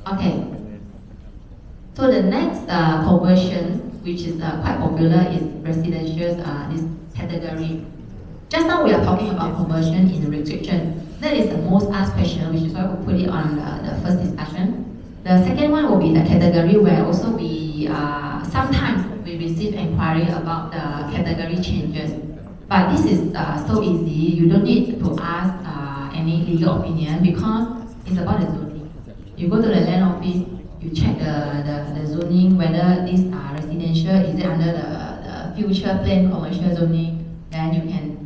Okay. So the next conversion, which is quite popular, is residential this category. Just now we are talking about conversion in restriction. That is the most asked question, which is why we put it on the first discussion. The second one will be the category where also we sometimes we receive inquiry about the category changes. But this is so easy. You don't need to ask any legal opinion because it's about the zoning. You go to the land office, you check the zoning, whether these are residential, is it under the future plan commercial zoning, then you can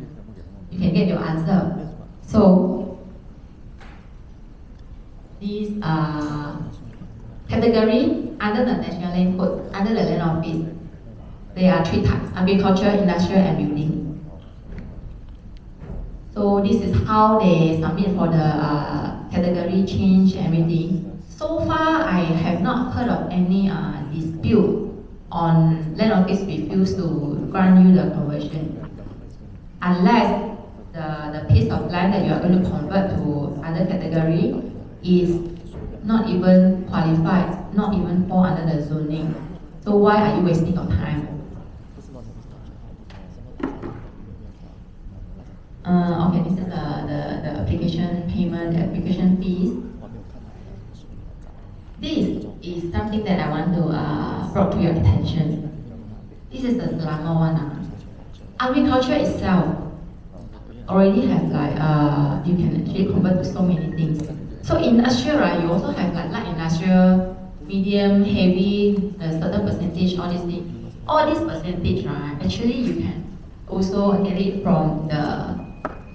get your answer. So these category under the National Land Code, under the land office, there are three types: agriculture, industrial, and building. So this is how they submit for the category change everything. So far, I have not heard of any dispute on land office refuse to grant you the conversion, unless the piece of land that you are going to convert to other category is not even qualified, not even fall under the zoning. So why are you wasting your time? Okay, this is the application payment, the application fees. This is something that I want to brought to your attention. This is the Selangor one. Agriculture itself already have like you can actually convert to so many things. So industrial, right, you also have like light industrial, medium, heavy, a certain percentage, all these things. All this percentage, right, actually you can also get it from the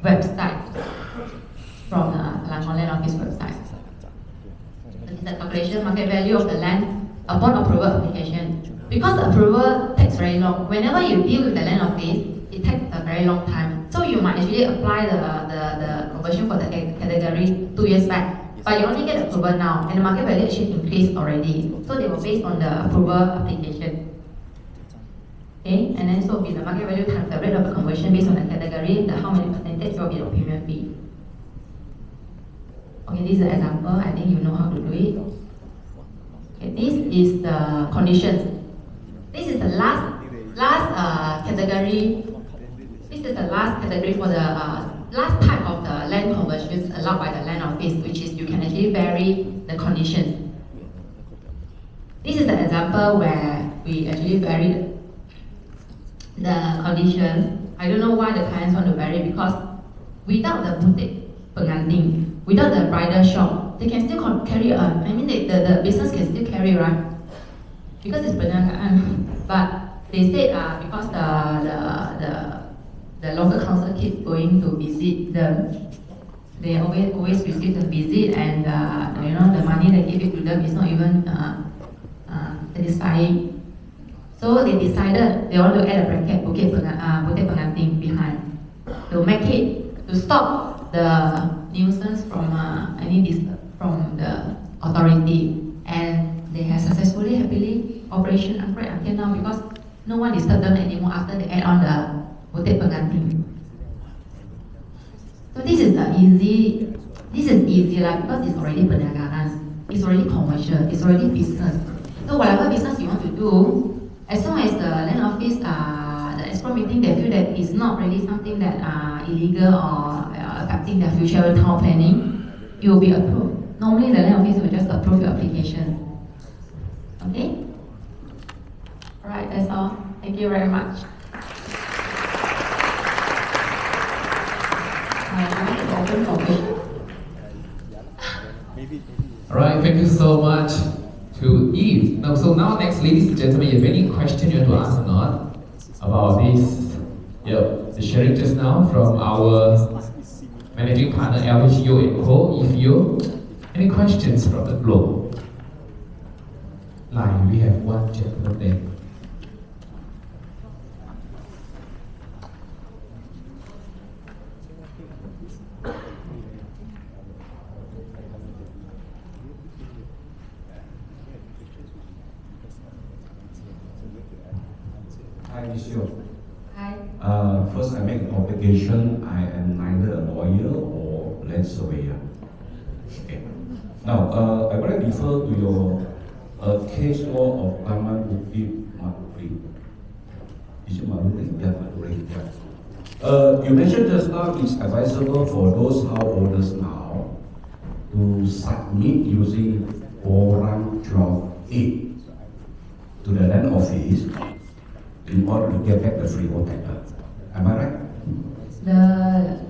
website, from the Selangor Land Office website. That is the calculation market value of the land upon approval application. Because the approval takes very long. Whenever you deal with the land office, it takes a very long time. So you might actually apply the conversion for the category 2 years back. But you only get approval now, and the market value actually increased already. So they were based on the approval application. Okay, and then so will be the market value times the rate of the conversion based on the category, the how many percentage will be the premium fee. Okay, this is an example. I think you know how to do it. Okay, this is the conditions. This is the last category. This is the last category for the last type of the land conversions allowed by the land office, which is you can actually vary the conditions. This is the example where we actually vary the condition. I don't know why the clients want to vary, because without the boutique pengantin, without the bridal shop, they can still carry on. I mean, the business can still carry, right? Because it's perniagaan. But they said because the local council keep going to visit them, they always receive the visit, and the money they give it to them is not even satisfying. So they decided they want to add a bracket, Bukit Pengantin behind, to make it, to stop the nuisance from from the authority. And they have successfully, happily operation operate until now, because no one disturbed them anymore after they add on the Bukit Pengantin. So this is easy like, because it's already perniagaan, it's already commercial, it's already business. So whatever business you want to do, as long as the land office, the escrow meeting, they feel that it's not really something that illegal or affecting their future town planning, it will be approved. Normally the land office will just approve your application. Okay? Alright, that's all. Thank you very much. Open for questions. Alright, thank you so much to Eve. Now next, ladies and gentlemen, if any question you want to ask or not about this, the sharing just now from our managing partner LHGO and Co. Eve, any questions from the floor? Line, we have one gentleman there. Hi, Michelle. Hi. First, I make an obligation. I am neither a lawyer or land surveyor. Okay. Now, I want to refer to your case law of Taman Bukit Maruri. Is it Maruri? Yeah, Maruri. Yeah. You mentioned just now it's advisable for those householders now to submit using Orang 12A to the land office in order to get back the freehold title. Am I right?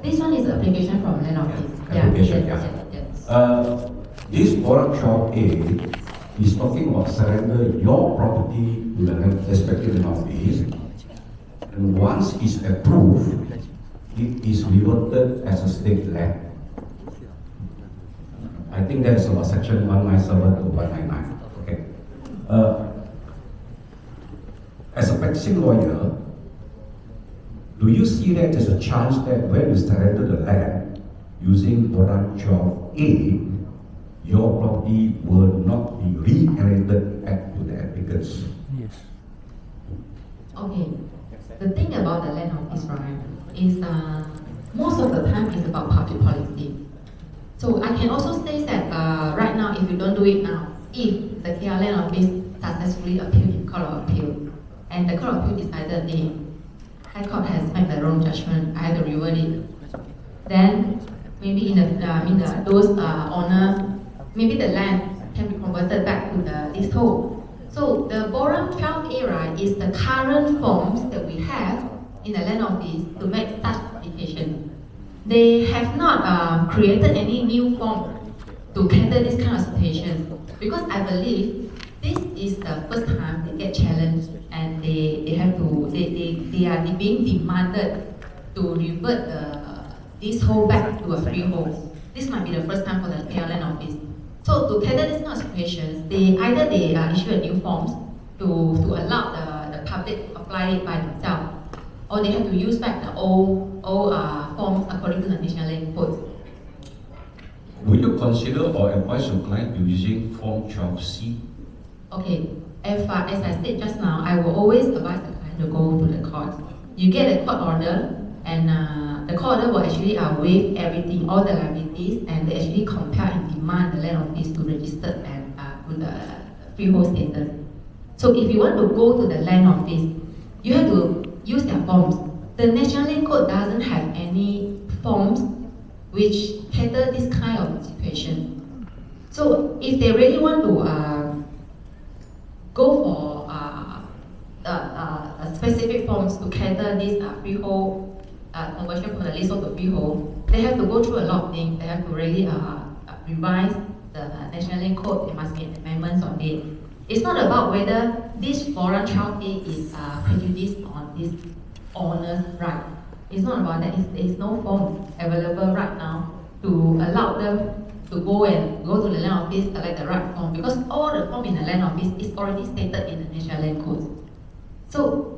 This one is application from land office. Application, yes, yeah. yes, yes. This Orang 12A is talking about surrender your property to the respective land office, and once it's approved, it is reverted as a state land. I think that is about section 197 to 199. Okay. As a practicing lawyer, do you see that there's a chance that when you surrender the land using Orang 12A, your property will not be re-inherited back to the applicants? Yes. Okay. The thing about the land office, right, is most of the time it's about public policy. So I can also say that right now, if you don't do it now, if the KL land office successfully appealed in Court of Appeal, and the Court of Appeal decided the High Court has made the wrong judgment, I have to revert it. Then maybe those owners, maybe the land can be converted back to the leasehold. So the Borang 12A, right, is the current forms that we have in the land office to make such application. They have not created any new form to cater this kind of situations, because I believe this is the first time they get challenged and they are being demanded to revert this whole back to a freehold. This might be the first time for the KL land office. So to cater this kind of situations, they issue a new forms to allow the public to apply it by themselves, or they have to use back the old forms according to the National Land Code. Will you consider or advise your client using Form 12C? Okay, as I said just now, I will always advise the client to go to the court. You get a court order, and the court order will actually waive everything, all the liabilities, and they actually compel and demand the land office to register and to the freehold status. So if you want to go to the land office, you have to use their forms. The National Land Code doesn't have any forms which cater this kind of situation. So if they really want to go for specific forms to cater this freehold conversion from the leasehold to freehold, they have to go through a lot of things. They have to really revise the National Land Code. There must be amendments on it. It's not about whether this foreign child is prejudiced on this owner's right. It's not about that. There is no form available right now to allow them to go to the land office, select the right form, because all the form in the land office is already stated in the National Land Code. So,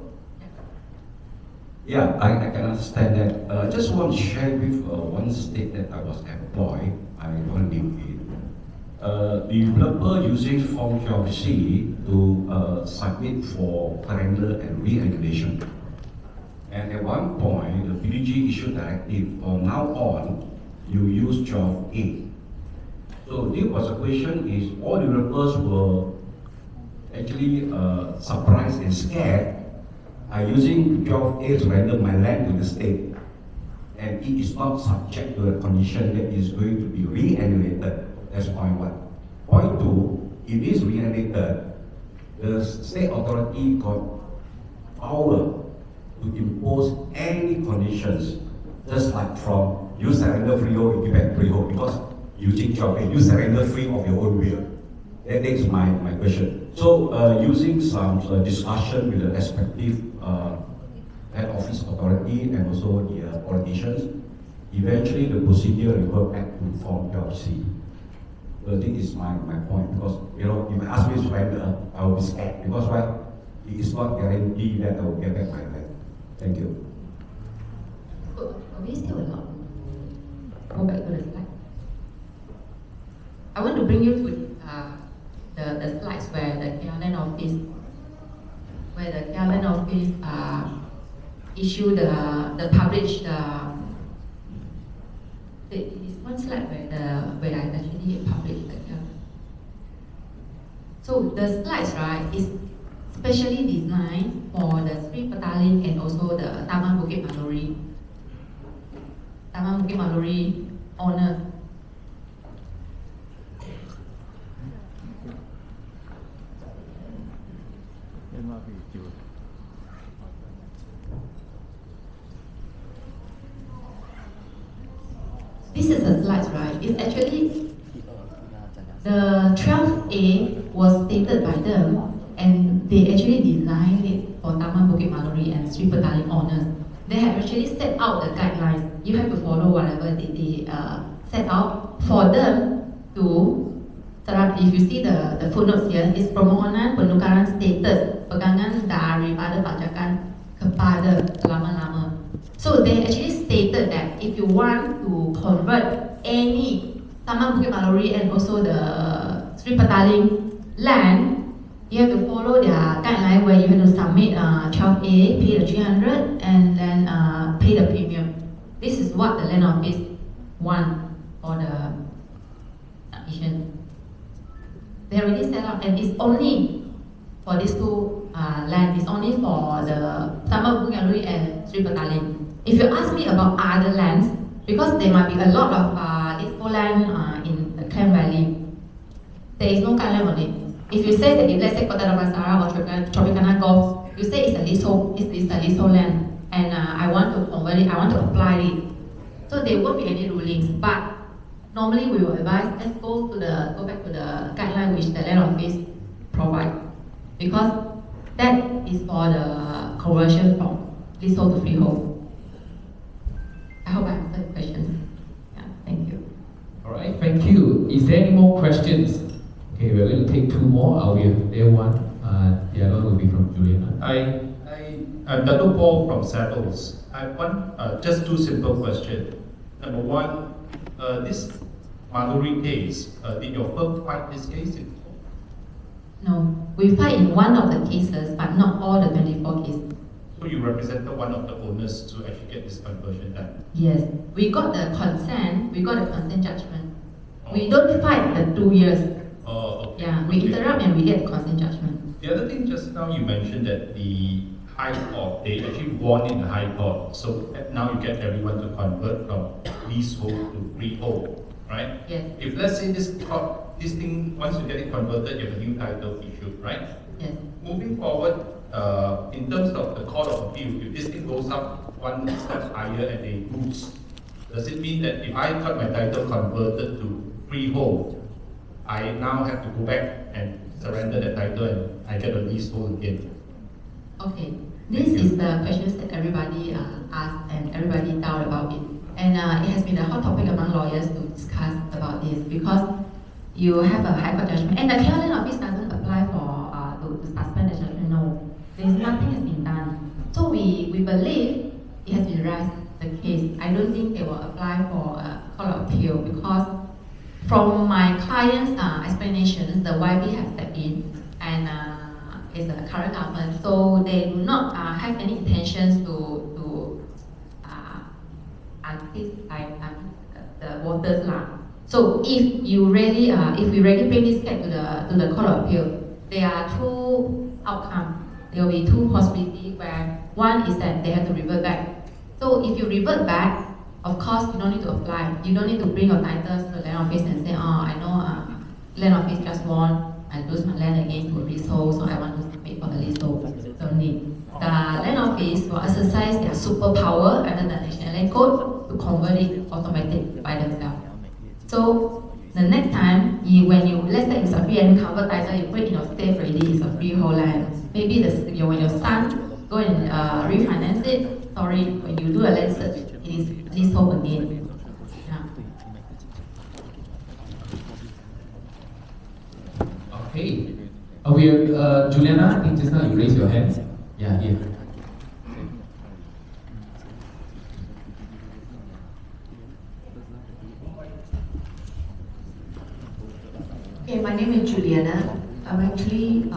Yeah, I can understand that. I just want to share with one state that I was employed. I don't live in. The developer using Form 12C to submit for surrender and re-annulation. And at one point, the PDG issued directive, from now on, you use 12A. So this was a question is, all developers were actually surprised and scared. I'm using 12A to render my land to the state, and it is not subject to a condition that is going to be re-annulated. That's point one. Point two, if it is re-annulated, the state authority got power to impose any conditions, just like from you surrender freehold, you give back freehold, because using 12A, you surrender free of your own will. That is my question. So using some discussion with the respective head office authority and also the politicians, eventually the procedure will go back to Form 12C. So this is my point, because if you ask me to surrender, I will be scared, because why? It is not guaranteed that I will get back my land. Thank you. we still not. Go back to the slide. I want to bring you to the slides where the KLN office issue the publish this one slide where I actually published the So the slides, right, is specially designed for the Sri Petaling and also the Taman Bukit Maluri owners. This is a slide, right? It's actually the 12A was stated by them, and they actually designed it for Taman Bukit Maluri and Sri Petaling owners. They have actually set out the guidelines. You have to follow whatever they set out for them to. If you see the footnotes here, it's permohonan penukaran status pegangan daripada pajakan kepada lama-lama. So they actually stated that if you want to convert any Taman Bukit Maluri and also the Sri Petaling land, you have to follow their guideline where you have to submit 12A, pay the 300, and then pay the premium. This is what the land office want for the submission. They already set up, and it's only for these two land. It's only for the Taman Bukit Maluri and Sri Petaling. If you ask me about other lands, because there might be a lot of expo land in the Klang Valley, there is no guideline on it. If you say that, if let's say Kota Damansara or Tropicana Golf, you say it's a leasehold land, and I want to convert it, I want to apply it. So there won't be any rulings, but normally we will advise, let's go back to the guideline which the land office provide, because that is for the conversion from leasehold to freehold. I hope I answered the question. Yeah, thank you. All right, thank you. Is there any more questions? Okay, we're going to take two more. I'll be there one. The other one will be from Juliana. I'm Dato Paul from Saddles. I want just two simple questions. Number one, this Maluri case, did your firm fight this case in court? No, we fight in one of the cases, but not all the 24 cases. So you represented one of the owners to actually get this conversion done? Yes, we got the consent judgment. We don't fight the 2 years. Oh, okay. Yeah, we interrupt and we get the consent judgment. The other thing just now you mentioned that the High Court, they actually won in the High Court. So now you get everyone to convert from leasehold to freehold, right? Yes. If let's say this thing, once you get it converted, you have a new title issued, right? Yes. Moving forward, in terms of the Court of Appeal, if this thing goes up one step higher and they lose, does it mean that if I got my title converted to freehold, I now have to go back and surrender the title and I get a leasehold again? Okay, this is the questions that everybody asked and everybody doubt about it. And it has been a hot topic among lawyers to discuss about this because you have a High Court judgment and the Land Office doesn't apply for to suspend the judgment. No, there is nothing has been done. So we believe it has been raised the case. I don't think they will apply for a Court of Appeal because from my client's explanation, the YB has stepped in and is the current government, so they do not have any intentions to the voters lah. So if you really if we really bring this case to the Court of Appeal, there are two outcomes. There will be two possibilities where one is that they have to revert back. So if you revert back, of course you don't need to apply. You don't need to bring your titles to the Land Office and say, oh, I know Land Office just won. I lose my land again to leasehold, so I want to pay for the leasehold. Don't need. The Land Office will exercise their superpower under the National Land Code to convert it automatically by themselves. So the next time, when you let's say it's a free and covered title, you put it in your safe already, it's a freehold land. Maybe when your son go and refinance it, sorry, when you do a land search, it is leasehold again. Okay. We have Juliana, I think just now you raised your hand. Yeah, here. Okay, my name is Juliana. I'm actually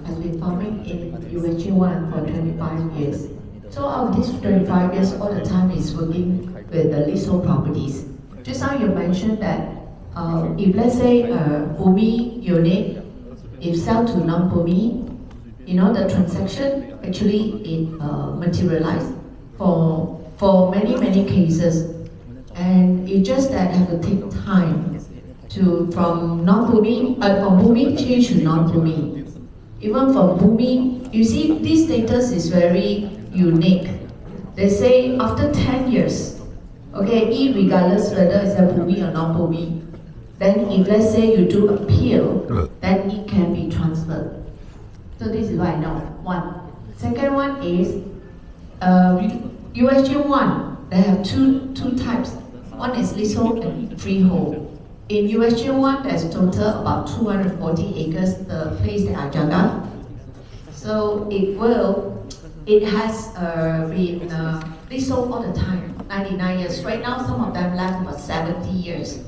has been farming in UH1 for 25 years. So out of these 25 years, all the time is working with the leasehold properties. Just now you mentioned that if let's say Bumi unit if sell to non-PUMI, the transaction actually it materialized for many cases, and it just that have to take time from PUMI change to non-PUMI. Even from PUMI, you see this status is very unique. They say after 10 years, okay, regardless whether it's a PUMI or non-PUMI, then if let's say you do appeal, then it can be transferred. So this is what I know. One. Second one is USG 1. They have two types. One is leasehold and freehold. In USG 1, there's total about 240 acres, the place that I jaga. So it has been leasehold all the time, 99 years. Right now, some of them left about 70 years.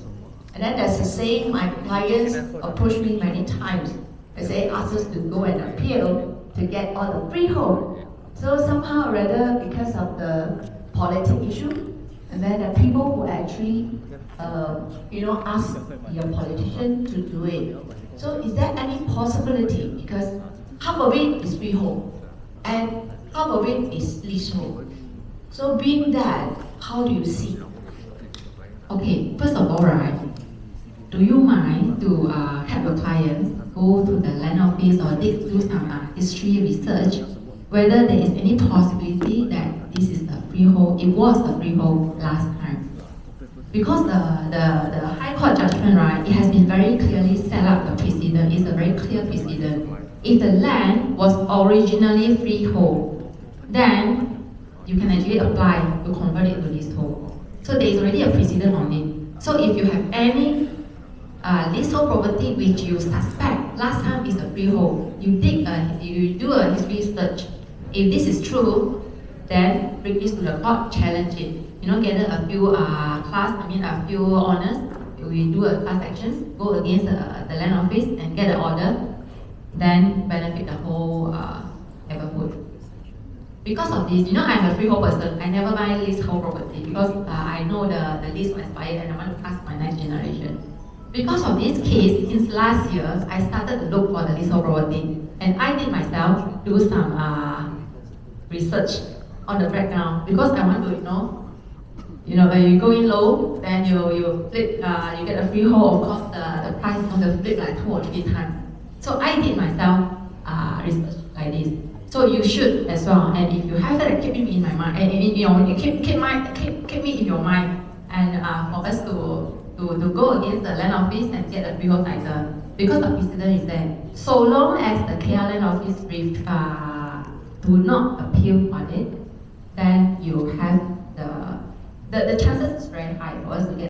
And then there's the saying, my clients approach me many times. They say, ask us to go and appeal to get all the freehold. So somehow or other, because of the political issue, and then the people who actually, ask your politician to do it. So is there any possibility? Because half of it is freehold, and half of it is leasehold. So being that, how do you see? Okay, first of all, right, do you mind to have your clients go to the land office or do some history research whether there is any possibility that this is a freehold? It was a freehold last time. Because the High Court judgment, right, it has been very clearly set up the precedent. It's a very clear precedent. If the land was originally freehold, then you can actually apply to convert it to leasehold. So there is already a precedent on it. So if you have any leasehold property which you suspect last time is a freehold, you do a history search. If this is true, then bring this to the court, challenge it. Gather a few a few owners. We do a class action, go against the land office and get an order. Then benefit the whole neighborhood. Because of this, I'm a freehold person. I never buy leasehold property because I know the lease will expire and I want to pass my next generation. Because of this case, since last year, I started to look for the leasehold property, and I did myself do some research on the background because I want to when you go in low, then you flip, you get a freehold. Of course, the price is going to flip like 2 or 3 times. So I did myself research like this. So you should as well. And if you have that, keep it in my mind, and keep me in your mind, and for us to go against the land office and get a freehold title, because the precedent is there. So long as the KL land office do not appeal on it, then you have the chances is very high for us to get